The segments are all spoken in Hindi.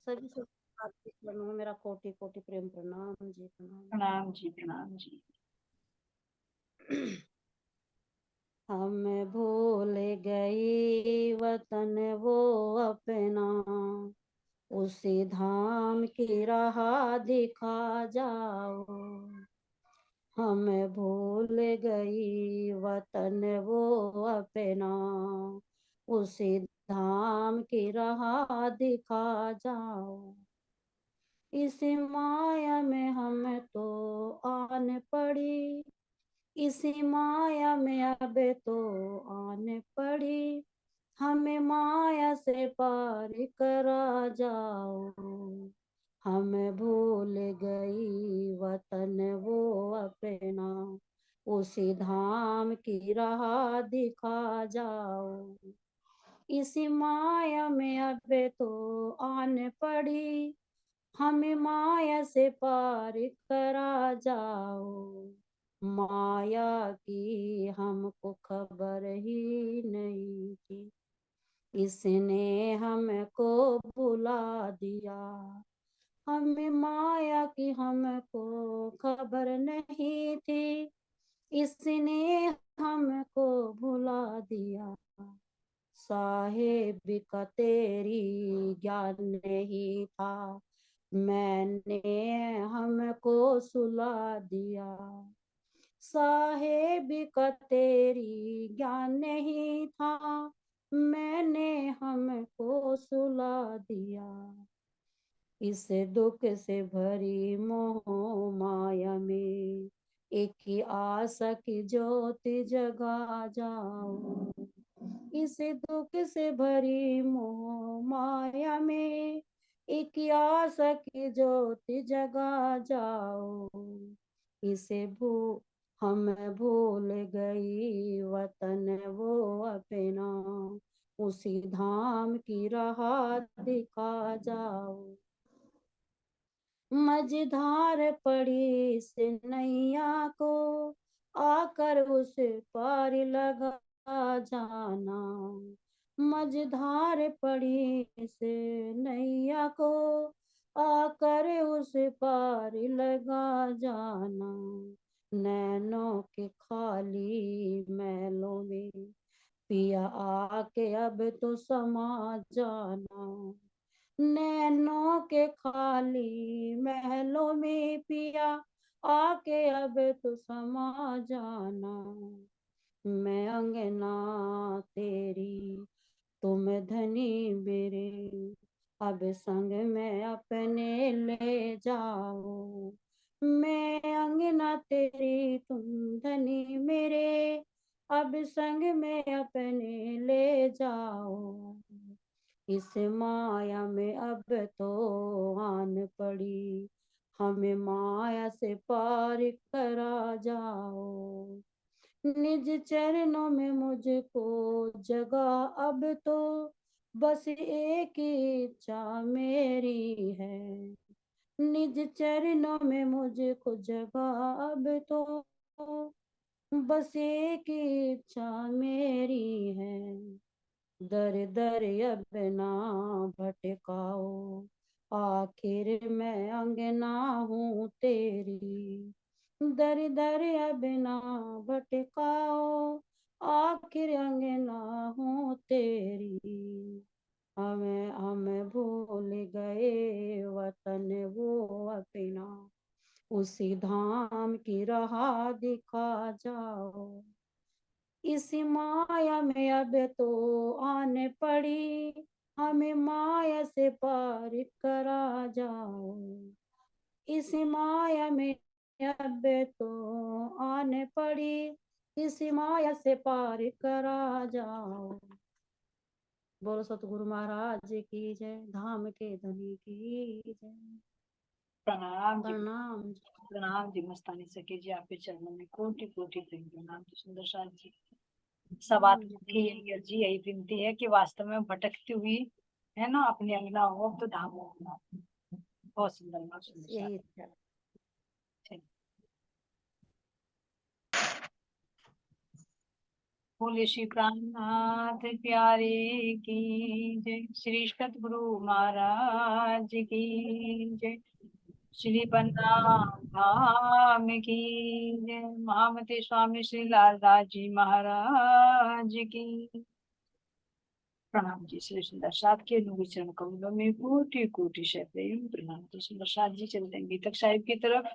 सभी से आपके चरणों में मेरा कोटि कोटि प्रेम प्रणाम जी, प्रणाम। प्रणाम जी, प्रणाम जी। हम भूल गई वतन वो अपना, उसी धाम की राह दिखा जाओ। हम भूल गई वतन वो अपना, उसी धाम की राह दिखा जाओ। इस माया में हम तो आन पड़ी, इसी माया में अब तो आन पड़ी। हमें माया से पार करा जाओ। हम भूल गई वतन वो अपना, उसी धाम की राह दिखा जाओ। इसी माया में अब तो आन पड़ी, हमें माया से पार करा जाओ। माया की हमको खबर ही नहीं थी, इसने हमको बुला दिया। हमें माया की हमको खबर नहीं थी, इसने हमको भुला दिया। साहेब का तेरी ज्ञान नहीं था, मैंने हमको सुला दिया। साहेब का तेरी ज्ञान नहीं था, मैंने हमको सुला दिया। इस दुख से भरी मोह माया में, एक ही आशा की ज्योति जगा जाओ। इस दुख से भरी मोह माया में, एक ही आशा की ज्योति जगा जाओ। इसे हम भूल गई वतन वो अपना, उसी धाम की राह दिखा जाओ। मझधार पड़ी से नैया को, आकर उस पार लगा जाना। मझधार पड़ी से नैया को, आकर उस पार लगा जाना। नैनों के खाली महलों में, पिया आके अब तो समा जाना। नैनों के खाली महलों में, पिया आके अब तो समा जाना। मैं अंगना तेरी, तुम धनी मेरे, अब संग में अपने ले जाओ। मैं अंगना तेरी, तुम धनी मेरे, अब संग में अपने ले जाओ। इस माया में अब तो आन पड़ी, हमें माया से पार करा जाओ। निज चरणों में मुझको जगा अब तो, बस एक ही इच्छा मेरी है। निज चरणों में मुझको जगा अब तो, बस एक ही इच्छा मेरी है। दर दर अब ना भटकाओ, आखिर मैं अंगना हूँ तेरी। दर दर अब ना भटकाओ, आखिर अंगना हूँ तेरी। हम भूल गए वतन वो अपना, उसी धाम की राह दिखा जाओ। इसी माया में अब तो आने पड़ी, हमें माया से पार करा जाओ। इसी माया में अब तो आने पड़ी, इसी माया से पार करा जाओ। बोलो सतगुरु महाराज की जय, धाम के धनी की जय। प्रणाम जी, प्रणाम। प्रणाम जी। मस्तानी सके जी, आपके चरणों में कोटि कोटि प्रेम प्रणाम जी। सुंदर साथ जी, सब आत्मा की यही अर्जी, यही विनती है कि वास्तव में भटकती हुई है ना, अपनी अंगना हो तो धाम हो। बहुत सुंदर, बहुत सुंदर साथ। यही इच्छा। बोले श्री प्राणनाथ प्यारे की जय, श्री सतगुरु महाराज की जय, श्री बलराम धाम की जय, महामते स्वामी श्री लालदास जी महाराज की। प्रणाम जी। श्री सुंदर साथ के अनुग्रह चरण कमलों में कोटि कोटि से प्रेम प्रणाम। तो सुंदर साथ जी चल देंगे तक साहिब की तरफ।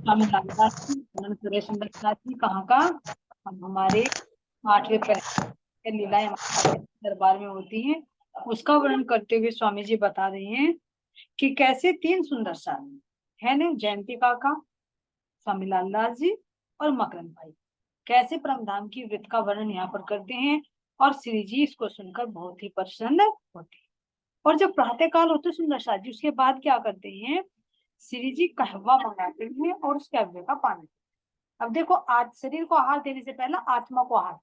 हम लालदास जी, सुंदर साथ जी कहाँ का, हम हमारे 8वें पहर लीलाएं हमारे दरबार में होती हैं, उसका वर्णन करते हुए स्वामी जी बता रहे हैं कि कैसे 3 सुंदर साथ है ना, जयंती काका, स्वामी लालदास जी और मकरंद भाई, कैसे परमधाम की वृत्त का वर्णन यहाँ पर करते हैं। और श्री जी इसको सुनकर बहुत ही प्रसन्न होते हैं। और जब प्रातः काल होते सुंदर साथ जी, उसके बाद क्या करते हैं, श्री जी कहवा मंगाते हैं और उस कहवे का पानी। अब देखो, आज शरीर को आहार देने से पहले आत्मा को आहार,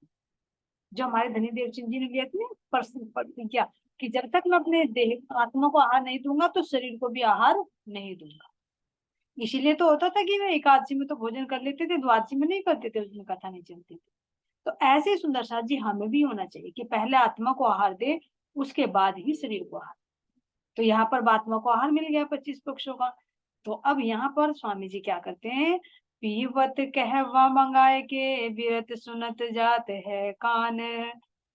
जो हमारे धनी देवचंद जी ने लिया था प्रतिज्ञा कि जब तक मैं अपने देह आत्मा को आहार नहीं दूंगा तो शरीर को भी आहार नहीं दूंगा। इसीलिए तो होता था कि वे एकादशी में तो भोजन कर लेते थे, द्वादशी में नहीं करते थे, उसमें कथा नहीं चलती थी। तो ऐसे ही सुंदर साथ जी हमें भी होना चाहिए कि पहले आत्मा को आहार दे, उसके बाद ही शरीर को आहार। तो यहाँ पर आत्मा को आहार मिल गया 25 पक्षों का। तो अब यहाँ पर स्वामी जी क्या करते हैं, पीवत कहवा मंगाए के विरत सुनत जात है कान,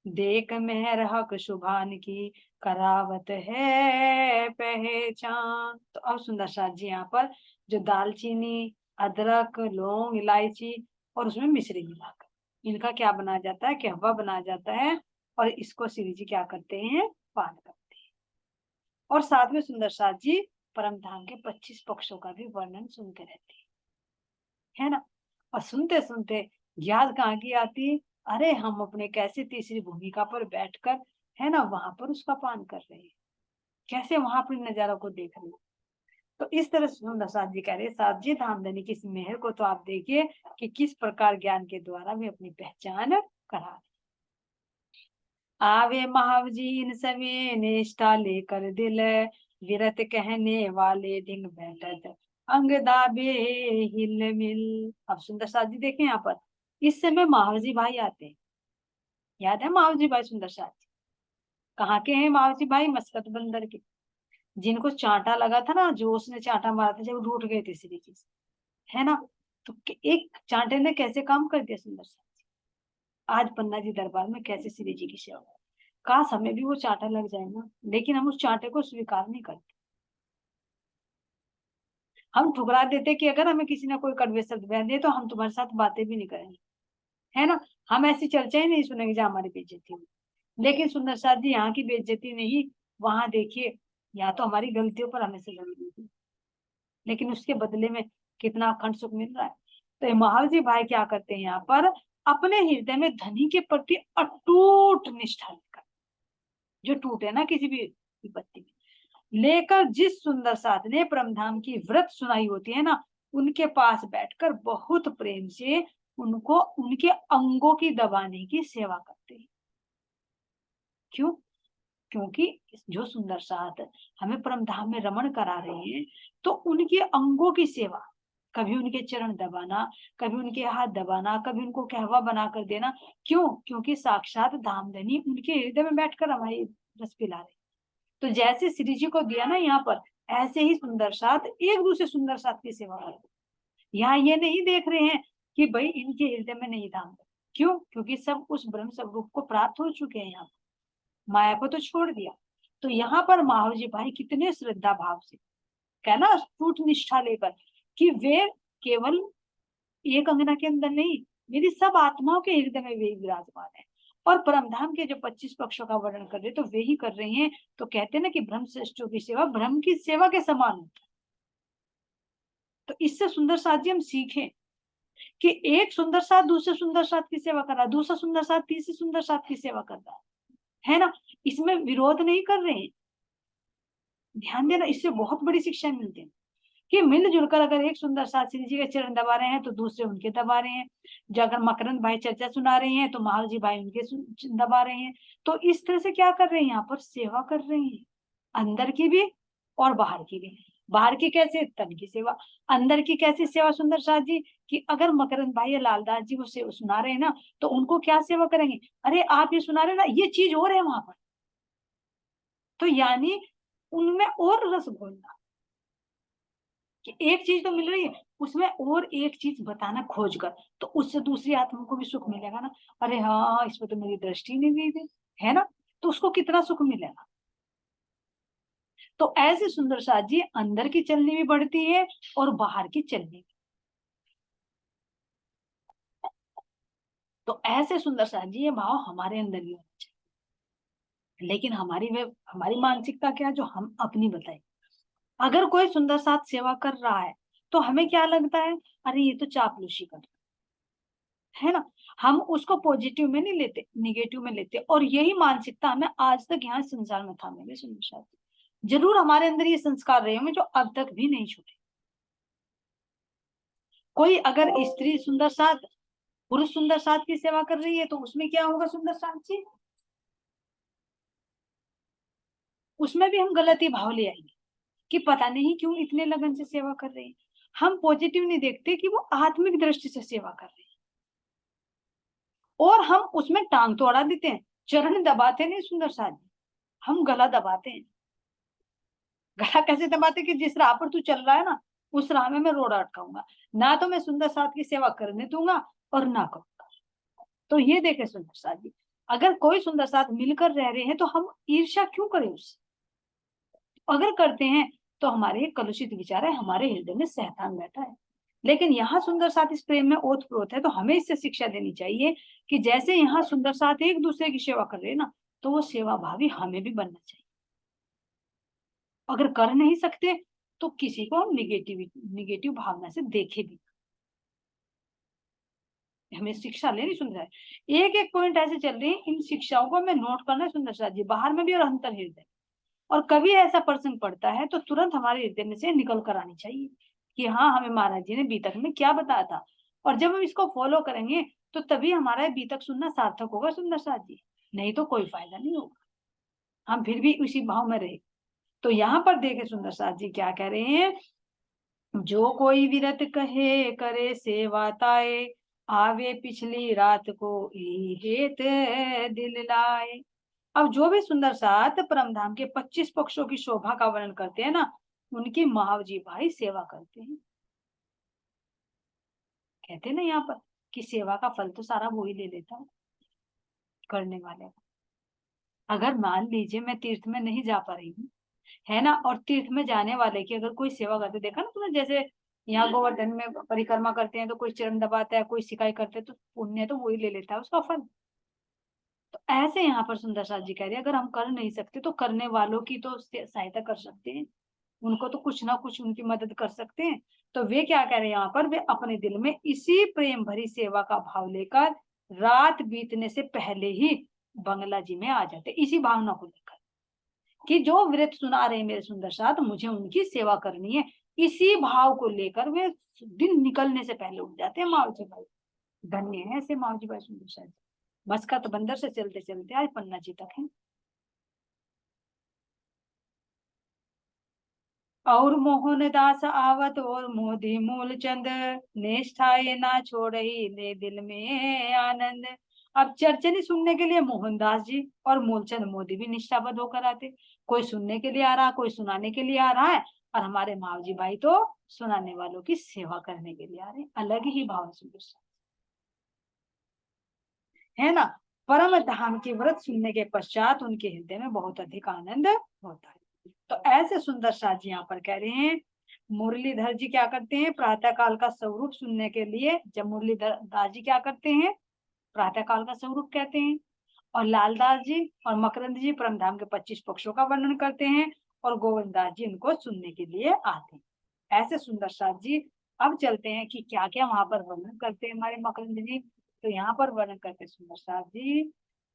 देख मेहर हक शुभान की करावत है पहचान। तो अब सुंदर साथ जी यहाँ पर जो दालचीनी, अदरक, लौंग, इलायची और उसमें मिश्री मिलाकर इनका क्या बना जाता है, कहवा बना जाता है। और इसको श्री जी क्या करते हैं, पान करते हैं। और साथ में सुंदर साथ जी परमधाम के 25 पक्षों का भी वर्णन सुनते रहते है ना। और सुनते सुनते याद कहाँ की आती, अरे हम अपने कैसे तीसरी भूमिका पर बैठकर है ना वहां पर उसका पान कर रहे हैं, कैसे वहां पर नजारों को देख रहे हैं। तो इस तरह सुंदर साथ जी कह रहे, साथ जी धामधनी की इस मेहर को तो आप देखिए कि किस प्रकार ज्ञान के द्वारा वे अपनी पहचान करा। आवे महावजीन सवे निष्ठा लेकर दिल, विरत कहने वाले ढिंग बैठत अंग दाबे हिल मिल। अब सुंदर साथ जी देखें यहाँ पर, इस समय महावजी भाई आते हैं, याद है महावजी भाई सुंदर साथ जी कहाँ के हैं, महावजी भाई मस्कत बंदर के, जिनको चांटा लगा था ना, जो उसने चांटा मारा था जब रूठ गए थे श्री जी है ना। तो एक चांटे ने कैसे काम कर दिया सुंदर साथ जी, आज पन्ना जी दरबार में कैसे श्री जी की सेवा। काश हमें भी वो चांटा लग जाए ना, लेकिन हम उस चांटे को स्वीकार नहीं करते। हम ठुकरा देते कि अगर हमें किसी ने कोई कड़वे शब्द बहन दे तो हम तुम्हारे साथ बातें भी नहीं करेंगे, है ना। हम ऐसी चर्चा ही नहीं सुनेंगे जहाँ हमारी बेइज्जती हो। लेकिन सुंदर साथ जी यहाँ की बेइज्जती नहीं, वहां देखिए या तो हमारी गलतियों पर हमें सजा मिली, लेकिन उसके बदले में कितना अखंड सुख मिल रहा है। तो महावजी भाई क्या करते हैं यहाँ पर, अपने हृदय में धनी के प्रति अटूट निष्ठा लेकर, जो टूटे ना किसी भी विपत्ति में, लेकर जिस सुंदर साथ ने परमधाम की व्रत सुनाई होती है ना, उनके पास बैठकर बहुत प्रेम से उनको उनके अंगों की दबाने की सेवा करते हैं। क्यों, क्योंकि जो सुंदर साथ हमें परमधाम में रमण करा रहे हैं, तो उनके अंगों की सेवा, कभी उनके चरण दबाना, कभी उनके हाथ दबाना, कभी उनको कहवा बनाकर देना। क्यों, क्योंकि साक्षात धामधनी उनके हृदय में बैठकर हमारी रस पिला रहे। तो जैसे श्री जी को दिया ना यहाँ पर, ऐसे ही सुंदर साथ एक दूसरे सुंदर साथ की सेवा करते। यहाँ ये नहीं देख रहे हैं कि भाई इनके हृदय में नहीं धाम, क्यों, क्योंकि सब उस ब्रह्म स्वरूप को प्राप्त हो चुके हैं, यहाँ माया को तो छोड़ दिया। तो यहाँ पर महावजी भाई कितने श्रद्धा भाव से कहना टूट निष्ठा लेकर कि वे केवल एक अंगना के अंदर नहीं, मेरी सब आत्माओं के हृदय में वे विराजमान है। और परमधाम के जो 25 पक्षों का वर्णन कर रहे तो वे ही कर रहे हैं। तो कहते हैं ना कि ब्रह्म श्रेष्ठों की सेवा ब्रह्म की सेवा के समान होती है। तो इससे सुंदर साथ जी हम सीखें कि एक सुंदर साथ दूसरे सुंदर साथ की सेवा कर रहा है, दूसरा सुंदर साथ तीसरे सुंदर साथ की सेवा कर रहा है ना। इसमें विरोध नहीं कर रहे हैं, ध्यान देना, इससे बहुत बड़ी शिक्षा मिलती है कि मिलजुल कर अगर एक सुंदर साथ श्री जी के चरण दबा रहे हैं तो दूसरे उनके दबा रहे हैं। जो अगर मकरंद भाई चर्चा सुना रहे हैं तो महावजी भाई उनके दबा रहे हैं। तो इस तरह से क्या कर रहे हैं, यहाँ पर सेवा कर रहे हैं, अंदर की भी और बाहर की भी। बाहर की कैसे, तन की सेवा, अंदर की कैसी सेवा सुंदर साथ जी, कि अगर मकरंद भाई या लालदास जी वो सुना रहे हैं ना, तो उनको क्या सेवा करेंगे, अरे आप ये सुना रहे ना, ये चीज और है वहां पर, तो यानी उनमें और रस घोलना, कि एक चीज तो मिल रही है, उसमें और एक चीज बताना खोज कर, तो उससे दूसरी आत्मा को भी सुख मिलेगा ना। अरे हाँ, इस पर तो मेरी दृष्टि नहीं गई थी, है ना, तो उसको कितना सुख मिलेगा। तो ऐसे सुंदर साथ जी अंदर की चलनी भी बढ़ती है और बाहर की चलनी भी। तो ऐसे सुंदर साथ जी ये भाव हमारे अंदर ही होना चाहिए, लेकिन हमारी मानसिकता क्या, जो हम अपनी बताए। अगर कोई सुंदर साथ सेवा कर रहा है तो हमें क्या लगता है, अरे ये तो चापलूसी कर रहा है ना, हम उसको पॉजिटिव में नहीं लेते, निगेटिव में लेते, और यही मानसिकता हमें आज तक यहाँ संसार में थामे हुए सुंदर साथ। जरूर हमारे अंदर ये संस्कार रहे होंगे जो अब तक भी नहीं छूटे। कोई अगर स्त्री सुंदर साथ, पुरुष सुंदर साथ की सेवा कर रही है तो उसमें क्या होगा सुंदर साथ जी, उसमें भी हम गलती भाव ले आएंगे कि पता नहीं क्यों इतने लगन से सेवा कर रहे हैं। हम पॉजिटिव नहीं देखते कि वो आत्मिक दृष्टि से सेवा कर रहे हैं, और हम उसमें टांग तो अड़ा देते हैं, चरण दबाते नहीं सुंदर साथ जी, हम गला दबाते हैं। गला कैसे दबाते कि जिस राह पर तू चल रहा है ना, उस राह में मैं रोड़ा अटकाऊंगा, ना तो मैं सुंदर साथ की सेवा करने दूंगा और ना करूंगा। तो ये देखे सुंदर साथ जी, अगर कोई सुंदर साथ मिलकर रह रहे हैं तो हम ईर्ष्या क्यों करें उससे। अगर करते हैं तो हमारे ये कलुषित विचार है, हमारे हृदय में शैतान बैठा है। लेकिन यहाँ सुंदर साथ इस प्रेम में ओतप्रोत है, तो हमें इससे शिक्षा देनी चाहिए कि जैसे यहाँ सुंदर साथ एक दूसरे की सेवा कर रहे हैं ना, तो वो सेवा भावी हमें भी बनना चाहिए। अगर कर नहीं सकते तो किसी को हम निगेटिव भावना से देखे भी, हमें शिक्षा लेनी सुंदर है। एक एक पॉइंट ऐसे चल रही है, इन शिक्षाओं को हमें नोट करना है सुंदर साथ जी, बाहर में भी और अंतर हृदय। और कभी ऐसा प्रसंग पड़ता है तो तुरंत हमारे हृदय में से निकल कर आनी चाहिए कि हाँ, हमें महाराज जी ने बीतक में क्या बताया था, और जब हम इसको फॉलो करेंगे तो तभी हमारा बीतक सुनना सार्थक होगा सुंदर साथ जी, नहीं तो कोई फायदा नहीं होगा, हम फिर भी उसी भाव में रहे। तो यहाँ पर देखे सुंदर साथ जी क्या कह रहे हैं, जो कोई विरत कहे करे सेवा ताए, आवे पिछली रात को हेत दिल लाए। अब जो भी सुंदर साथ परमधाम के 25 पक्षों की शोभा का वर्णन करते हैं ना, उनकी महावजी भाई सेवा करते हैं। कहते हैं ना यहाँ पर कि सेवा का फल तो सारा वो ही ले लेता है, करने वाले का। अगर मान लीजिए मैं तीर्थ में नहीं जा पा रही हूँ, है ना, और तीर्थ में जाने वाले की अगर कोई सेवा करते, देखा ना तुमने, जैसे यहाँ गोवर्धन में परिक्रमा करते हैं तो कोई चरण दबाता है, कोई सिकाई करते हैं, तो पुण्य तो वही ले लेता है उसका फल। तो ऐसे यहाँ पर सुंदर साथ जी कह रहे हैं, अगर हम कर नहीं सकते तो करने वालों की तो सहायता कर सकते हैं, उनको तो कुछ ना कुछ उनकी मदद कर सकते हैं। तो वे क्या कह रहे हैं यहाँ पर, वे अपने दिल में इसी प्रेम भरी सेवा का भाव लेकर रात बीतने से पहले ही बंगला जी में आ जाते, इसी भावना को लेकर कि जो व्रत सुना रहे मेरे सुंदर साथ, मुझे उनकी सेवा करनी है, इसी भाव को लेकर वे दिन निकलने से पहले उठ जाते हैं। मावजी भाई धन्य है ऐसे मावजी भाई सुंदर साथ। बस का तो बंदर से चलते चलते आज पन्ना जी तक है। और मोहनदास आवत और मोदी मूलचंद, निष्ठाए ना छोड़ही ले दिल में आनंद। अब चर्चनी सुनने के लिए मोहनदास जी और मूलचंद मोदी भी निष्ठाबद्ध होकर आते, कोई सुनने के लिए आ रहा, कोई सुनाने के लिए आ रहा है, और हमारे मावजी भाई तो सुनाने वालों की सेवा करने के लिए आ रहे हैं। अलग ही भाव है सुंदर सा, है ना। परम धाम की व्रत सुनने के पश्चात उनके हृदय में बहुत अधिक आनंद होता है। तो ऐसे सुंदर साथ जी यहाँ पर कह रहे हैं, मुरलीधर जी क्या करते हैं, प्रातः काल का स्वरूप सुनने के लिए, जब मुरलीधर दास जी क्या करते हैं, प्रातः काल का स्वरूप कहते हैं, और लालदास जी और मकरंद जी परमधाम के 25 पक्षों का वर्णन करते हैं, और गोविंद दास जी इनको सुनने के लिए आते हैं। ऐसे सुंदर साथ जी अब चलते हैं कि क्या क्या वहां पर वर्णन करते हैं हमारे मकरंद जी। तो यहाँ पर वर्णन करते सुंदर साथ जी,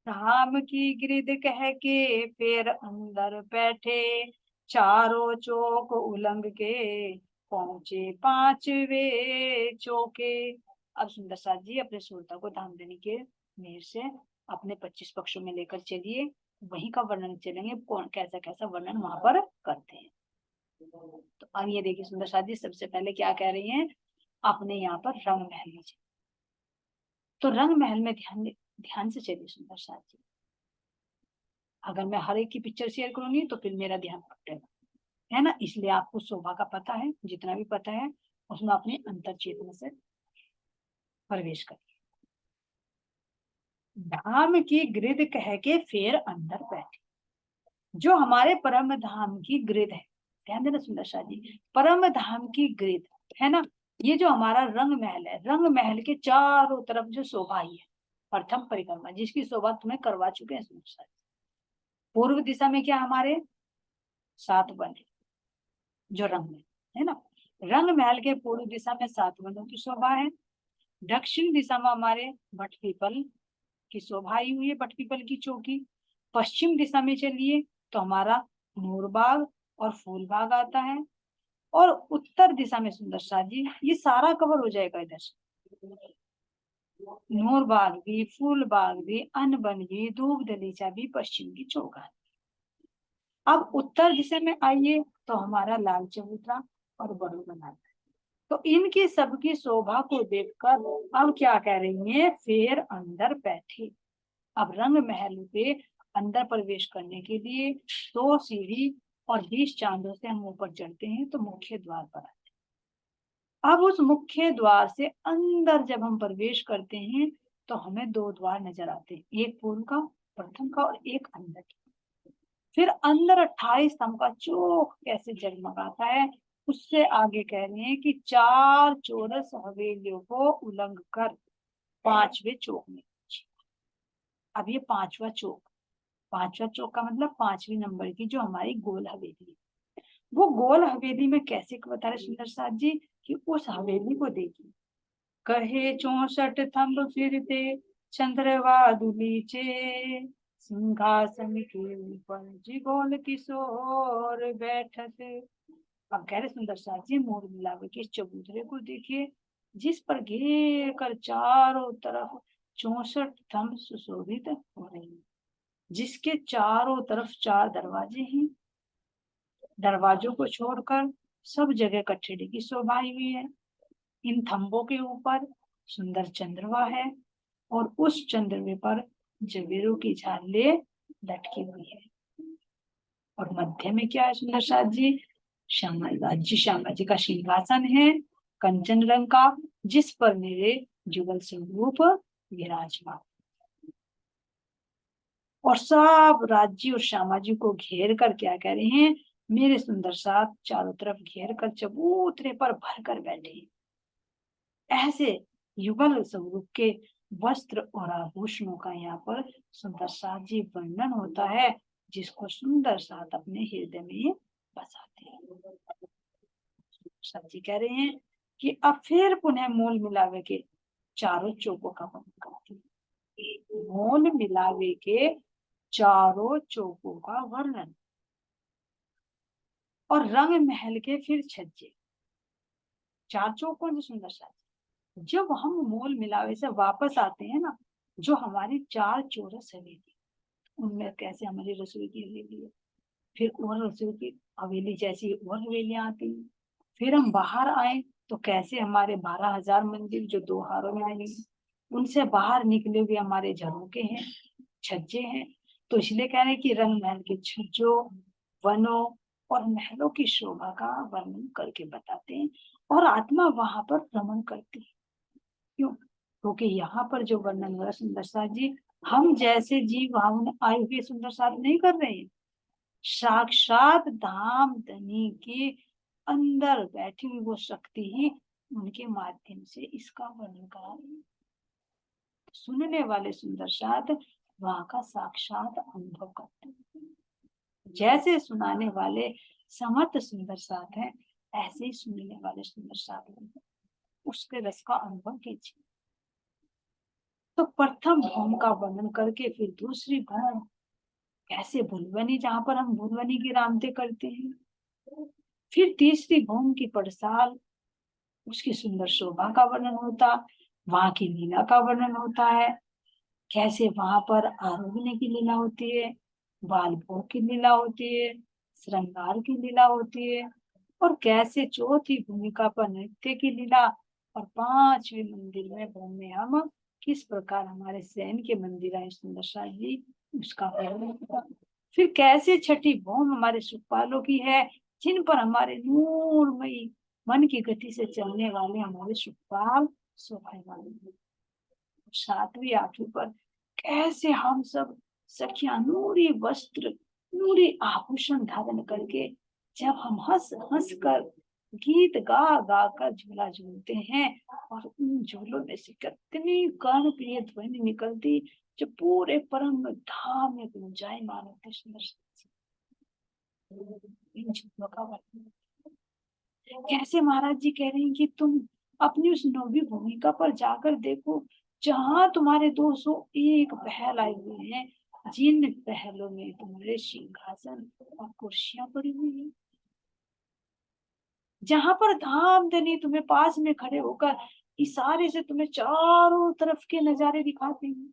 धाम की गिरिध कह के फिर अंदर बैठे, चारों चौक उलंग के पहुंचे पांचवे चौके। अब सुंदर साथ जी अपने श्रोता को धाम देने के मेहर से अपने 25 पक्षों में लेकर चलिए, वहीं का वर्णन चलेंगे, कौन कैसा कैसा वर्णन वहां पर करते हैं। तो अब ये देखिए सुंदर साथ जी सबसे पहले क्या कह रही हैं, अपने यहाँ पर रंग महल में चले। तो रंग महल में ध्यान से चलिए सुंदर साथ जी। अगर मैं हर एक की पिक्चर शेयर करूंगी तो फिर मेरा ध्यान भटकेगा, है ना। इसलिए आपको शोभा का पता है, जितना भी पता है उसमें अपने अंतर चेतना से प्रवेश करिए। धाम की ग्रिड कह के फिर अंदर बैठे। जो हमारे परम धाम की ग्रिड है, ध्यान देना सुंदर शाह जी, परम धाम की ग्रिड है ना, ये जो हमारा रंग महल है, रंग महल के चारों तरफ जो शोभा आई है, प्रथम परिक्रमा जिसकी शोभा तुम्हें करवा चुके हैं सुंदर शाह जी। पूर्व दिशा में क्या हमारे 7 वन है, जो रंग महल है ना, रंग महल के पूर्व दिशा में 7 वनों की शोभा है। दक्षिण दिशा में हमारे बट पीपल की शोभा आई हुई है, बट पीपल की चौकी। पश्चिम दिशा में चलिए तो हमारा नूरबाग और फूलबाग आता है। और उत्तर दिशा में सुंदर शाह जी, ये सारा कवर हो जाएगा इधर से, नूरबाग भी, फूलबाग भी, अनबन भी, धूप दलीचा भी, पश्चिम की चौगान। अब उत्तर दिशा में आइए तो हमारा लाल चबूतरा और बड़ू बना। तो इनकी सबकी शोभा को देखकर अब क्या कह रही है, फिर अंदर बैठे। अब रंग महल पे अंदर प्रवेश करने के लिए 2 सीढ़ी और 20 चांदों से हम ऊपर चढ़ते हैं तो मुख्य द्वार पर आते हैं। अब उस मुख्य द्वार से अंदर जब हम प्रवेश करते हैं तो हमें 2 द्वार नजर आते हैं, एक पूर्व का प्रथम का और एक अंदर का। फिर अंदर 28 स्तंभ का चौक कैसे जगमगाता है, उससे आगे कह रहे हैं कि 4 चौरस हवेलियों को उलंघ कर 5वें चौक में। अब ये 5वां चौक, 5वां चौक का मतलब 5वीं नंबर की जो हमारी गोल हवेली है, वो गोल हवेली में कैसे बता रहे सुंदर साथ जी, कि उस हवेली को देखिए। कहे 64 थंब फिरते चंद्रवा दुलीचे, सिंहासन के ऊपर जिगोल किशोर बैठत। अब कह रहे सुंदर साथ जी, मोर मिलावे के चबूतरे को देखिए, जिस पर घेर कर चारों तरफ 64 थंब सुशोभित हो रहे हैं, जिसके चारों तरफ 4 दरवाजे हैं। दरवाजों को छोड़कर सब जगह कठेड़ी की शोभा हुई है। इन थंबों के ऊपर सुंदर चंद्रमा है और उस चंद्रमे पर जवेरों की झालरें लटकी हुई है। और मध्य में क्या है सुंदर साथ जी, श्यामा जी का सिंहासन है कंचन रंग का, जिस पर मेरे जुगल स्वरूप विराजमान। और सब राज्य और श्यामा जी को घेर कर क्या कह रहे हैं, मेरे सुंदर साथ चारों तरफ घेर कर चबूतरे पर भर कर बैठे। ऐसे युगल स्वरूप के वस्त्र और आभूषणों का यहाँ पर सुंदर साथ जी वर्णन होता है, जिसको सुंदर साथ अपने हृदय में बसाते हैं। साथ जी कह रहे हैं कि अब फिर पुनः मोल मिलावे के चारों चौकों का वर्णन करते हैं। मोल मिलावे के चारों चौकों का वर्णन। और रंग महल के फिर छज्जे, 4 चौकों में सुंदर साथ। जब हम मोल मिलावे से वापस आते हैं ना, जो हमारी 4 चौरस हवेली, उनमें कैसे हमारी रसोई की हवेली है, फिर और रसोई की हवेली जैसी और हवेलियां आती हैं। फिर हम बाहर आए तो कैसे हमारे 12,000 मंदिर जो 2 हारों में आए, उनसे बाहर निकले हुए हमारे झरोके हैं, छज्जे हैं। तो इसलिए कह रहे हैं कि रंग महल के छज्जों, वनों और महलों की शोभा का वर्णन करके बताते हैं। और आत्मा वहां पर भ्रमण करती है। क्यों? क्योंकि यहाँ पर जो वर्णन हो रहा सुंदर साथ जी, हम जैसे जीव वहां आए हुए सुंदर साथ नहीं कर रहे हैं, साक्षात धाम धनी के अंदर बैठी हुई वो शक्ति ही उनके माध्यम से इसका वर्णन करा रही है। सुनने वाले सुंदर साथ वहां का साक्षात अनुभव करते हैं। जैसे सुनाने वाले समर्थ सुंदर साथ हैं, ऐसे ही सुनने वाले सुंदर साथ उसके रस का अनुभव कीजिए। तो प्रथम भूम का वर्णन करके फिर दूसरी भूम, कैसे भुलवनी, जहां पर हम भुलवनी की रामते करते हैं। फिर तीसरी भूम की पड़साल, उसकी सुंदर शोभा का वर्णन होता, वहां की लीला का वर्णन होता है, कैसे वहां पर आरोहने की लीला होती है, बाल भोग की लीला होती है, श्रृंगार की लीला होती है, और कैसे चौथी भूमिका पर नृत्य की लीला और 5वें मंदिर में घूमे हम किस प्रकार हमारे शयन के मंदिर आए सुंदरसा जी, उसका वर्णन हुआ। फिर कैसे छठी भौम हमारे सुखपालों की है, जिन पर हमारे नूरमयी मन की गति से चलने वाले हमारे सुखपाल शोभाने वाले हैं। 7वीं 8वीं पर कैसे हम सब सखियां नूरी वस्त्र नूरी आभूषण धारण करके जब हम हंस हंस कर गीत गा गा कर झूला झूलते हैं, और उन झूलों में से कितनी कर्ण प्रिय ध्वनि निकलती जो पूरे परम धाम में गूंजायमान होते। सुंदर इन झूलों का वर्णन कैसे महाराज जी कह रहे हैं कि तुम अपनी उस नौवीं भूमिका पर जाकर देखो, जहां तुम्हारे 201 पहल आए हुए हैं, जिन पहलों में तुम्हारे सिंहासन और कुर्सियां पड़ी हुई है, जहां पर धाम धनी तुम्हें पास में खड़े होकर इशारे से तुम्हें चारों तरफ के नजारे दिखाते हैं,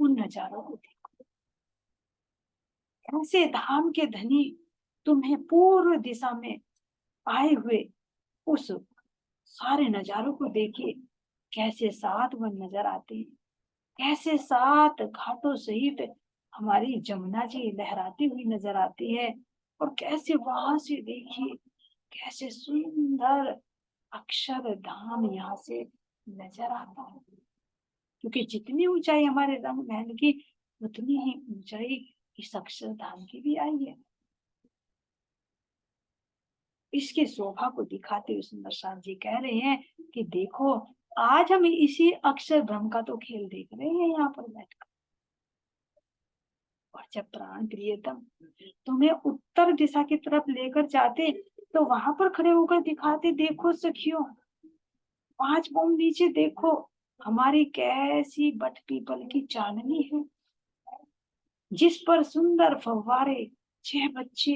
उन नजारों को देखो। ऐसे धाम के धनी तुम्हें पूर्व दिशा में आए हुए उस सारे नजारों को देखिए, कैसे 7 वन नजर आते हैं, कैसे 7 घाटों सहित हमारी जमुना जी लहराती हुई नजर आती है, और कैसे वहां से देखिए कैसे सुंदर अक्षरधाम यहाँ से नजर आता है। क्योंकि जितनी ऊंचाई हमारे रंग महल की, उतनी ही ऊंचाई इस अक्षरधाम की भी आई है। इसके शोभा को दिखाते हुए सुंदर शाह जी कह रहे हैं कि देखो, आज हम इसी अक्षरधाम का तो खेल देख रहे हैं यहाँ पर बैठकर। और जब प्राण प्रियतम तुम्हें उत्तर दिशा की तरफ लेकर जाते, तो वहां पर खड़े होकर दिखाते, देखो सखियों 5 पाँव नीचे देखो, हमारी कैसी बट पीपल की चांदनी है, जिस पर सुंदर फव्वारे 6 बच्चे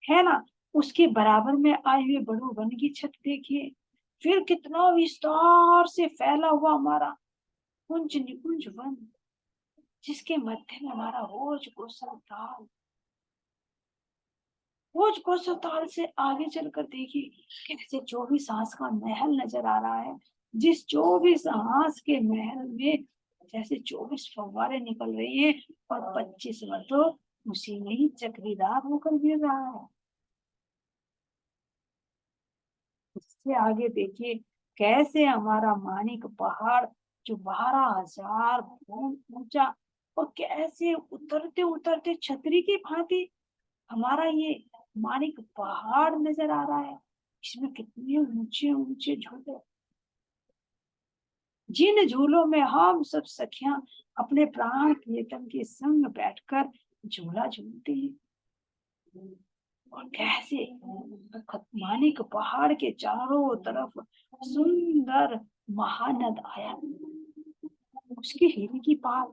है ना, उसके बराबर में आए हुए बड़ो वन की छत देखिए, फिर कितना विस्तार से फैला हुआ हमारा कुंज निकुंज वन, जिसके मध्य में हमारा रोज गोसल ताल, रोज गोसल ताल से आगे चलकर देखिए कैसे 24 हांस का महल नजर आ रहा है, जिस 24 हांस के महल में जैसे 24 फव्वारे निकल रही है, और 25 तो उसी में ही चक्रीदार होकर गिर रहा है। उससे आगे देखिए कैसे हमारा मानिक पहाड़ जो 12,000 फुट ऊंचा, और कैसे उतरते उतरते छतरी की भांति हमारा ये मानिक पहाड़ नजर आ रहा है। इसमें कितने ऊंचे ऊंचे झूले, जिन झूलों में हम सब सखियां अपने प्राण प्रियतम के संग बैठकर झूला झूलते हैं। और कैसे मानिक पहाड़ के चारों तरफ सुंदर महानद आया, उसकी हीरे की पाल,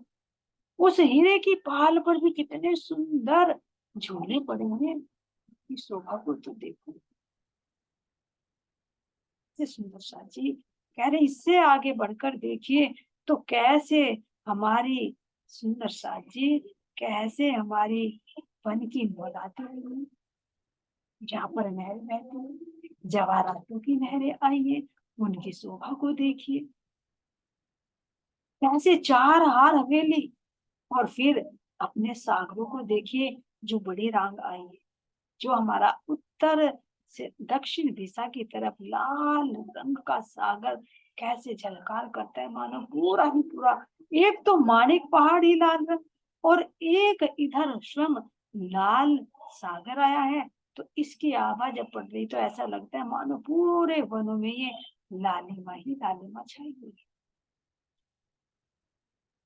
उस हीरे की पाल पर भी कितने सुंदर झूले पड़े हैं। इस शोभा को तो देखो, सुंदर सा जी कह रहे इससे आगे बढ़कर देखिए तो कैसे हमारी सुंदर सा जी कैसे हमारी वन की मौलाती हुई, जहाँ पर नहर बहती, जवाहरातों की नहरें आई है, उनकी शोभा को देखिए, कैसे 4 हार हवेली, और फिर अपने सागरों को देखिए जो बड़ी रांग आई है, जो हमारा उत्तर से दक्षिण दिशा की तरफ लाल रंग का सागर कैसे झलकार करता है, मानो पूरा ही पूरा, एक तो मानिक पहाड़ ही लाल रंग, और एक इधर स्वयं लाल सागर आया है, तो इसकी आभा जब पड़ रही तो ऐसा लगता है मानो पूरे वनों में ये लालिमा ही लालिमा छाई हुई है।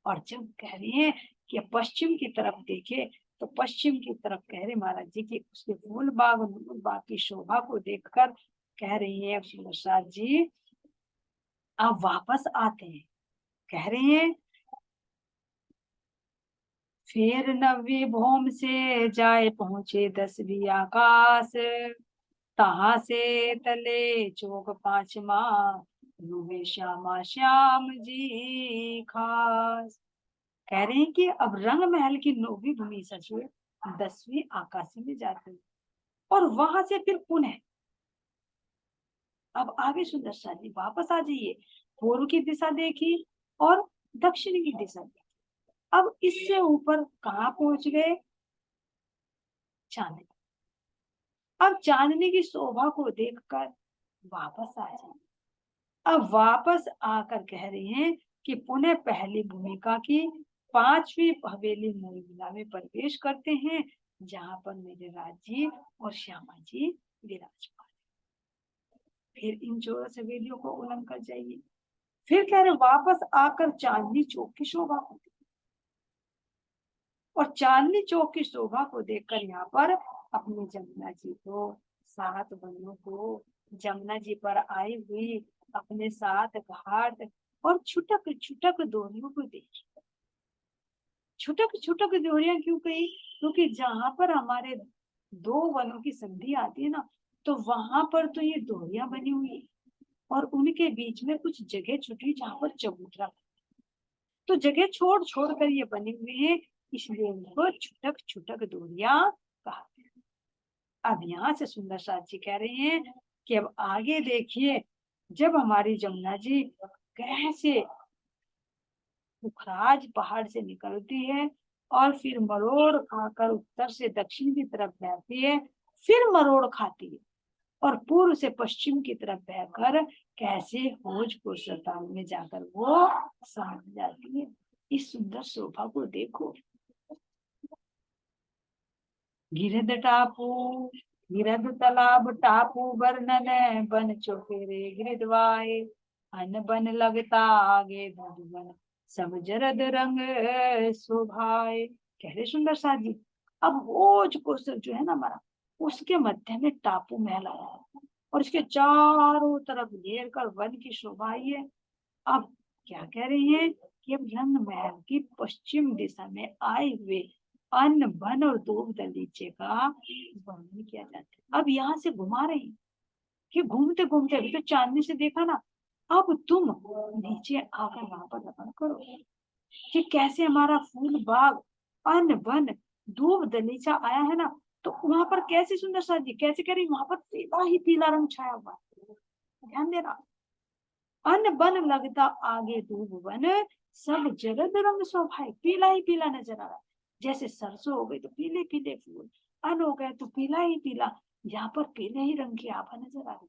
और जब कह रही है कि पश्चिम की तरफ देखे, तो पश्चिम की तरफ कह रहे महाराज जी की उसके फूल बाग की शोभा को देखकर कह रही है प्रसाद जी आप वापस आते हैं, कह रहे हैं फिर 9वीं भौम से जाए पहुंचे 10वीं आकाश, तहा से तले चौक 5वां रूबे श्यामा श्याम जी खास। कह रहे हैं कि अब रंग महल की 9वीं भूमि सचिव 10वीं आकाशी में जाते हैं, और वहां से फिर पुनः अब आगे सुंदर सा जी वापस आ जाइए, पूर्व की दिशा देखी और दक्षिण की दिशा देखी। अब इससे ऊपर कहाँ पहुंच गए? चांदनी। अब चांदनी की शोभा को देखकर वापस आ जाइए। अब वापस आकर कह रही हैं कि पुनः पहली भूमिका की 5वीं हवेली मूलविला में प्रवेश करते हैं, जहां पर मेरे राजी और श्यामा जी विराजमान। फिर इन 14 हवेलियों को उल्लंघन कर जाइए। फिर कह रहे वापस आकर चांदनी चौक की शोभा को, और चांदनी चौक की शोभा को देखकर यहाँ पर अपनी जमुना जी को, 7 बहनों को, जमुना जी पर आई हुई अपने 7 घाट और छुटक छुटक डोरियों को देखी। छुटक छुटक डोरियां क्यों कही? क्योंकि जहां पर हमारे 2 वनों की संधि आती है ना, तो वहां पर तो ये डोरियां बनी हुई है और उनके बीच में कुछ जगह छुटी जहां पर चबूतरा, तो जगह छोड़ छोड़ कर ये बने हुए हैं, इसलिए उनको छुटक छुटक डोरियां कहा। अब यहाँ से सुंदर साथ जी कह रहे हैं कि अब आगे देखिए, जब हमारी जमुना जी कैसे पुखराज पहाड़ से निकलती है और फिर मरोड़ खाकर उत्तर से दक्षिण की तरफ बहती है, फिर मरोड़ खाती है और पूर्व से पश्चिम की तरफ बहकर कैसे होज को सतान में जाकर वो समझ जाती है। इस सुंदर शोभा को देखो। गिरद टापू गिरद तालाब टापू वर्णन, बन चौफेरे गिरदवाए, अन बन लगता आगे बन, सब जरद रंग शोभाए। कह रहे सुंदर साथ जी, अब होज को जो है ना हमारा, उसके मध्य में टापू महल आया है और इसके चारों तरफ घेर कर वन की शोभा आई है। अब क्या कह रही हैं कि अब रंग महल की पश्चिम दिशा में आए हुए अन्न वन और दूब दलीचे का वर्णन किया जाता है। अब यहाँ से घुमा रही कि घूमते घूमते, अभी तो चांदनी से देखा ना, अब तुम नीचे आकर वहां पर रमण करो कि कैसे हमारा फूल बाग अन्न वन दूब दलीचा आया है ना, तो वहां पर कैसी सुंदर साजी, कैसे कह रही, वहां पर पीला ही पीला रंग छाया हुआ है। ध्यान देना, अन्न बन लगता आगे दूब वन, सब जरद रंग शोभाए, पीला ही पीला नजर आ रहा है। जैसे सरसों हो गई तो पीले पीले फूल, अन्न हो गए तो पीला ही पीला, यहाँ पर पीले ही रंग की आभा नजर आ रही।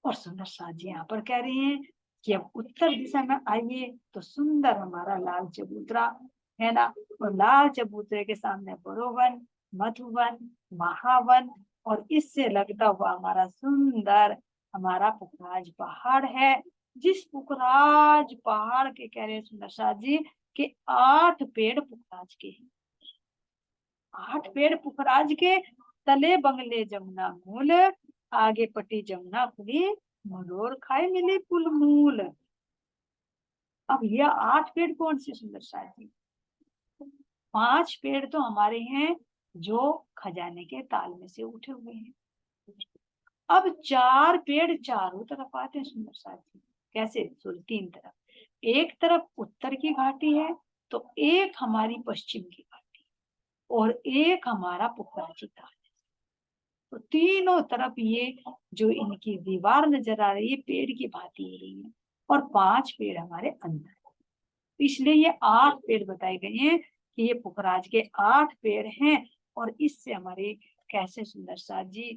और सुंदर साथ जी यहाँ पर कह रही हैं कि अब उत्तर दिशा में आइए तो सुंदर हमारा लाल चबूतरा है ना, और लाल चबूतरे के सामने बड़ोवन, मधुवन, महावन और इससे लगता हुआ हमारा सुंदर हमारा पुखराज पहाड़ है, जिस पुखराज पहाड़ के कह रहे सुंदर साथ जी के 8 पेड़ पुखराज के हैं। 8 पेड़ पुखराज के, तले बंगले जमुना मूल, आगे पटी जमुना खुली, मरोड़ खाए मिली पुल मूल। अब यह 8 पेड़ कौन से सुंदर साथ जी? 5 पेड़ तो हमारे हैं जो खजाने के ताल में से उठे हुए हैं। अब 4 पेड़ चारों तरफ आते हैं सुंदर साथ जी। कैसे? 3 तरफ, एक तरफ उत्तर की घाटी है तो एक हमारी पश्चिम की घाटी और एक हमारा पुखराजी ताल है। तो तीनों तरफ ये जो इनकी दीवार नजर आ रही है पेड़ की भांति हो रही है, और 5 पेड़ हमारे अंदर, इसलिए ये 8 पेड़ बताए गए हैं कि ये पुखराज के 8 पेड़ हैं। और इससे हमारे कैसे सुंदर साथ जी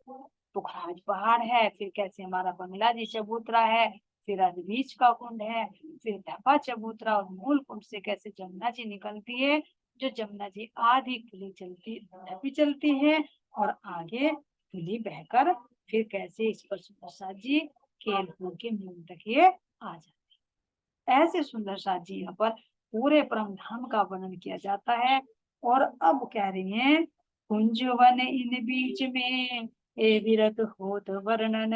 पुखराज पहाड़ है, फिर कैसे हमारा बंगला जी चबूतरा है, फिर बीच का कुंड है, फिर ढपा चबूतरा और मूल कुंड से कैसे जमुना जी निकलती है, जो जमुना जी आधी खुली चलती ढपी चलती है और आगे खुली बहकर फिर कैसे इस पर सुंदर साथ जी केलपुर के मूल तक ये आ जाती है। ऐसे सुंदर साथ जी यहाँ पर पूरे परम धाम का वर्णन किया जाता है। और अब कह रही हैं कुंज वन इन बीच में ए विरत होत वर्णन,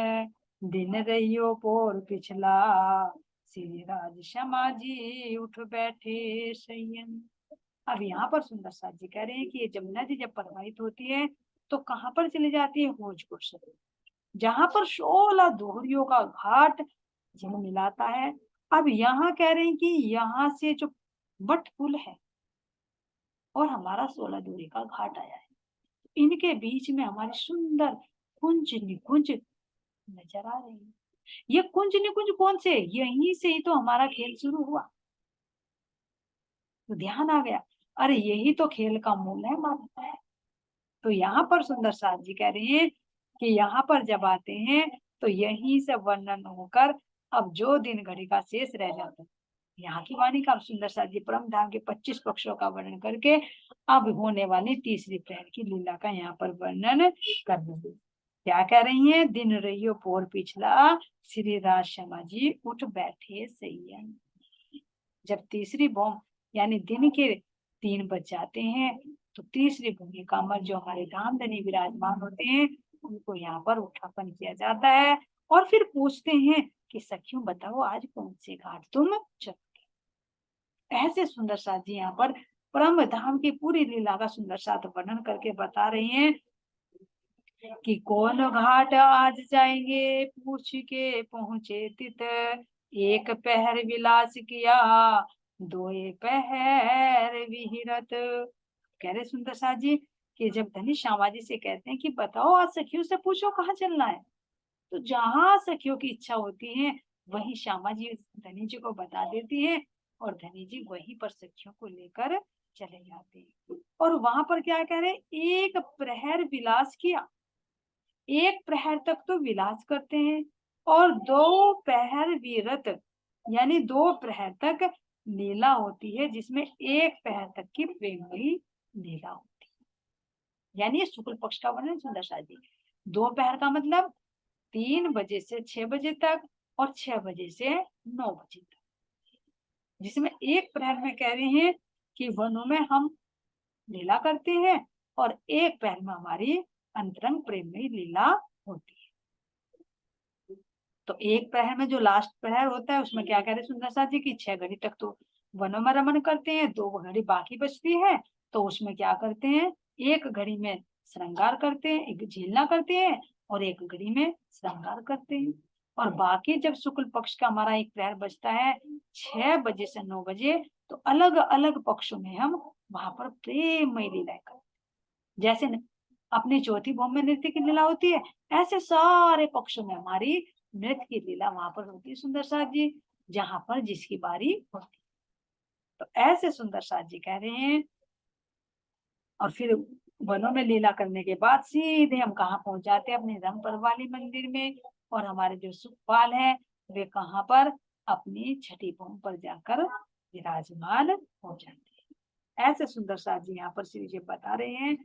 दिन रहियो पोर पिछला, श्री राज क्षमा जी उठ बैठे शयन। अब यहाँ पर सुंदर साथ जी कह रहे हैं कि ये जमुना जी जब प्रवाहित होती है तो कहाँ पर चली जाती है? भोजपुर से, जहां पर 16 दोहरियों का घाट झिल मिलाता है। अब यहाँ कह रहे हैं कि यहाँ से जो बट पुल है और हमारा 16 दूरी का घाट आया है, इनके बीच में हमारी सुंदर कुंज निकुंज नजर आ रही है। ये कुंज निकुंज कौन से? यहीं से ही तो हमारा खेल शुरू हुआ। तो ध्यान आ गया, अरे यही तो खेल का मूल है हमारा। तो यहाँ पर सुंदर साथ जी कह रहे हैं कि यहाँ पर जब आते हैं तो यहीं से वर्णन होकर अब जो दिन घड़ी का शेष रह जाता है, यहाँ की वाणी का सुंदर साथ जी परम धाम के 25 पक्षों का वर्णन करके अब होने वाली तीसरी प्रहर की लीला का यहाँ पर वर्णन कर रहे हैं। क्या कह रही हैं? दिन रहियो पोर पिछला, श्री राज शर्मा जी उठ बैठे सैयन। जब तीसरी भूमि यानी दिन के 3 बज जाते हैं तो तीसरी भूमि कामर जो हमारे धामधनी विराजमान होते हैं उनको यहाँ पर उठापन किया जाता है और फिर पूछते हैं कि सखियों बताओ आज कौन से घाट तुम चलोगे। ऐसे सुंदर साथ जी यहाँ पर परम धाम की पूरी लीला का सुंदर साथ वर्णन करके बता रहे हैं कि कौन घाट आज जाएंगे पूछ के पहुंचे तित, एक पहर विलास किया दोए पहर विहिरत। कह रहे सुंदर साथ जी कि जब धनी श्यामा जी से कहते हैं कि बताओ आज सखियों से पूछो कहाँ चलना है, तो जहाँ सखियों की इच्छा होती है वही श्यामा जी धनी जी को बता देती है और धनी जी वहीं पर सखियों को लेकर चले जाते हैं। और वहां पर क्या कह रहे, एक प्रहर विलास किया, एक प्रहर तक तो विलास करते हैं और 2 प्रहर विरत यानी 2 प्रहर तक लीला होती है, जिसमें 1 प्रहर तक की प्रेममयी लीला होती है। यानी शुक्ल पक्ष का वर्णन सुंदर साथ जी। 2 प्रहर का मतलब 3 बजे से 6 बजे तक और 6 बजे से 9 बजे तक, जिसमें 1 प्रहर में कह रहे हैं कि वनों में हम लीला करते हैं और 1 प्रहर में हमारी अंतरंग प्रेम में लीला होती है। तो 1 प्रहर में जो लास्ट प्रहर होता है उसमें क्या कह रहे सुंदर साथ जी की 6 घड़ी तक तो वनों में रमन करते हैं, 2 घड़ी बाकी बचती है तो उसमें क्या करते हैं, 1 घड़ी में श्रृंगार करते हैं, एक झेलना करते हैं और 1 घड़ी में श्रृंगार करते हैं। और बाकी जब शुक्ल पक्ष का हमारा 1 प्रहर बचता है 6 बजे से 9 बजे तो अलग अलग पक्षों में हम वहां पर प्रेममय लीलाएं करते हैं। जैसे अपनी चौथी भूमि में नृत्य की लीला होती है, ऐसे सारे पक्षों में हमारी नृत्य की लीला वहां पर होती है सुंदर साथ जी, जहां पर जिसकी बारी होती है। तो ऐसे सुंदर साथ जी कह रहे हैं और फिर वनों में लीला करने के बाद सीधे हम कहाँ पहुंच जाते हैं, अपने रंग वाली मंदिर में। और हमारे जो सुखपाल है वे कहाँ पर, अपनी छठी भूमि पर जाकर विराजमान हो जाते हैं। ऐसे सुंदर साथ जी यहाँ पर श्री जी बता रहे हैं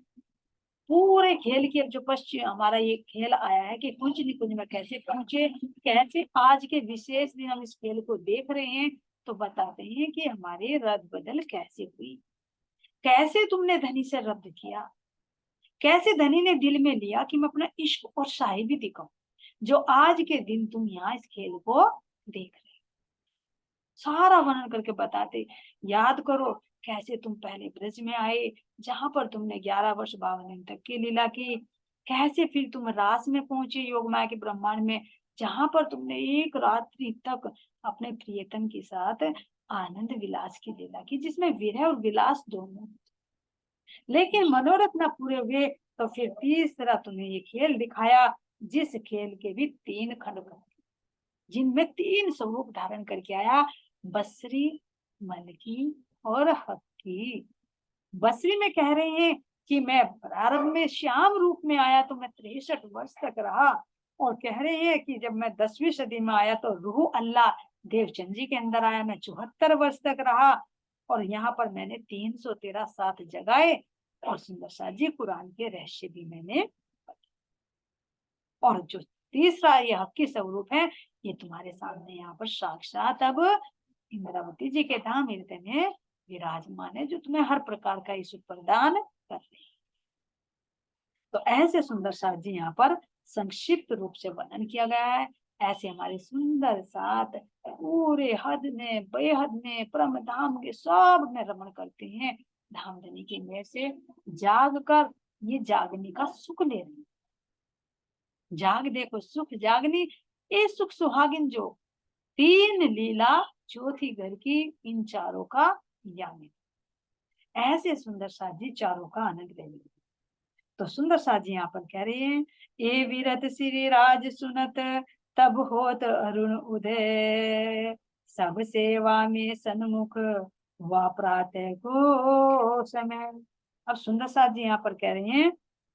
पूरे खेल की। अब जो पश्चिम हमारा ये खेल आया है कि कुंज निकुंज में कैसे पहुंचे, कैसे आज के विशेष दिन हम इस खेल को देख रहे हैं, तो बताते हैं कि हमारे रद बदल कैसे हुई, कैसे तुमने धनी से रद्द किया, कैसे धनी ने दिल में लिया कि मैं अपना इश्क और शाही भी दिखाऊं, जो आज के दिन तुम यहाँ इस खेल को देख रहे। सारा वर्णन करके बताते, याद करो कैसे तुम पहले ब्रज में आए जहां पर तुमने 11 वर्ष 52 दिन तक की लीला की, कैसे फिर तुम रास में पहुंचे योग माया के ब्रह्मांड में जहां पर तुमने 1 रात्रि तक अपने प्रियतम के साथ आनंद विलास की लीला की, जिसमें विरह और विलास दोनों। लेकिन मनोरथ न पूरे हुए तो फिर तीसरा तुम्हें ये खेल दिखाया, जिस खेल के भी 3 खंड जिनमें 3 स्वरूप धारण करके आया, बसरी, मलकी और हक्की। बसरी में कह रहे हैं कि मैं प्रारंभ में श्याम रूप में आया तो मैं 63 वर्ष तक रहा, और कह रहे हैं कि जब मैं 10वीं सदी में आया तो रूह अल्लाह देवचंद जी के अंदर आया, मैं 74 वर्ष तक रहा और यहाँ पर मैंने 313 साथ जगाए और सुंदर साथ जी कुरान के रहस्य भी मैंने। और जो तीसरा ये हक्की स्वरूप है ये तुम्हारे सामने यहाँ पर साक्षात अब इंद्रावती जी के धाम हृदय में विराजमान है, जो तुम्हें हर प्रकार का ईश्वर प्रदान कर रहे हैं। तो ऐसे सुंदर साथ जी यहाँ पर संक्षिप्त रूप से वर्णन किया गया है। ऐसे हमारे सुंदर साथ पूरे हद में बेहद में परम धाम के सब में रमण करते हैं, धामधनी के मेर से जाग कर ये जागने का सुख ले रहे हैं। जाग देखो सुख जागनी, ये सुख सुहागिन जो 3 लीला चौथी घर की इन चारों का यानी। ऐसे सुंदर साथ जी चारों का आनंद ले। तो सुंदर साथ जी यहाँ पर कह रहे हैं, ए विरत श्री राज सुनत तब होत अरुण उदय, सब सेवा में सन्मुख वा प्रातः को समय। अब सुंदर साथ जी यहाँ पर कह रहे हैं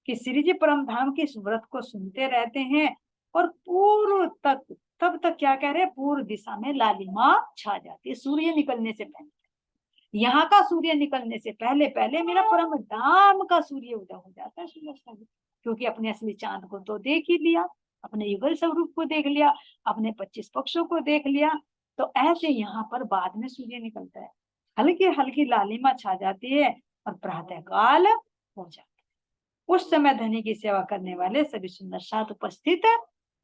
कि श्री जी परम धाम के इस व्रत को सुनते रहते हैं और पूर्व तक, तब तक क्या कह रहे हैं, पूर्व दिशा में लालिमा छा जाती है सूर्य निकलने से पहले। यहाँ का सूर्य निकलने से पहले पहले मेरा परम धाम का सूर्य उदय हो जाता है सुंदर साथ जी, क्योंकि अपने असली चांद को तो देख ही लिया, अपने युगल स्वरूप को देख लिया, अपने 25 पक्षों को देख लिया, तो ऐसे यहाँ पर बाद में सूर्य निकलता है, हल्की हल्की लालिमा छा जाती है और प्रातः काल हो जाता है। उस समय धनी की सेवा करने वाले सभी सुंदर साथ उपस्थित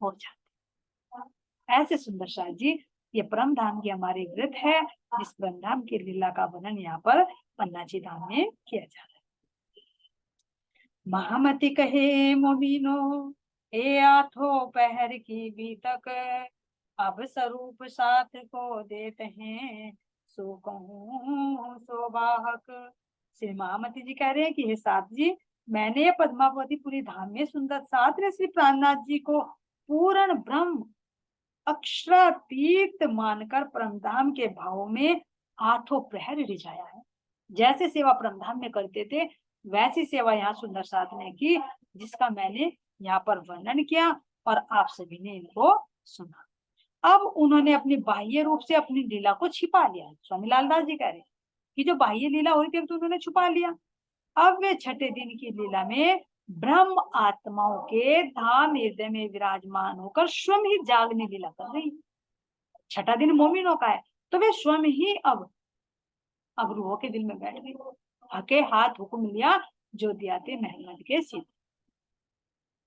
हो जाते हैं। ऐसे सुंदर साथ जी ये परम धाम की हमारी व्रत है, जिस परम धाम की लीला का वर्णन यहाँ पर पन्ना जी धाम में किया जा रहा है। महामती कहे मोमिनो ए आठों पहर की बीतक, अब स्वरूप साथ को देते हैं सो कहूँ सो बाहक। श्री महामती जी कह रहे हैं कि हे साथ जी, मैंने पद्मावतीपुरी धाम में सुंदर साथ श्री प्राणनाथ जी को पूर्ण ब्रह्म अक्षरातीत मानकर परमधाम के भाव में आठों प्रहर रिझाया है। जैसे सेवा परमधाम में करते थे वैसी सेवा यहाँ सुंदर साथ ने की, जिसका मैंने यहाँ पर वर्णन किया और आप सभी ने इनको सुना। अब उन्होंने अपनी बाह्य रूप से अपनी लीला को छिपा लिया। स्वामी लालदास जी कह रहे हैं कि जो बाह्य लीला हो रही थी तो उन्होंने छुपा लिया। अब वे छठे दिन की लीला में ब्रह्म आत्माओं के धाम हृदय में विराजमान होकर स्वयं ही जागने लीला कर रही। छठा दिन मोमिनों का है तो वे स्वयं ही अब रूहों के दिल में बैठ गई, हके हाथ हुक्म लिया जो दिया थे मेहमद के सिर।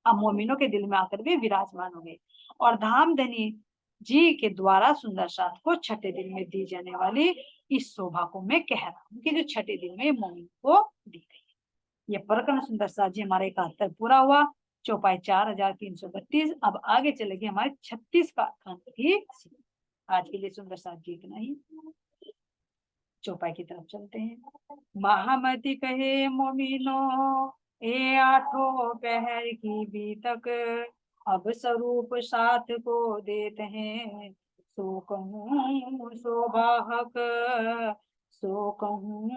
अब मोमिनों के दिल में आकर वे विराजमान हो गए और धाम धनी जी के द्वारा सुंदर साथ को छठे दिन में दी जाने वाली इस शोभा को मैं कह रहा हूँ कि जो छठे दिन में मोमिन को दी गई। ये प्रकरण सुंदर साथ जी हमारे 71 पूरा हुआ, चौपाई 4332। अब आगे चलेगी हमारे 36 का अंक की। आज के लिए सुंदर साथ जी इतना ही, चौपाई की तरफ चलते हैं। महामती कहे मोमिनो ए आठों पहर की बीतक, अब स्वरूप साथ को देते हैं सो कहूँ सो बाहक, सो कहूँ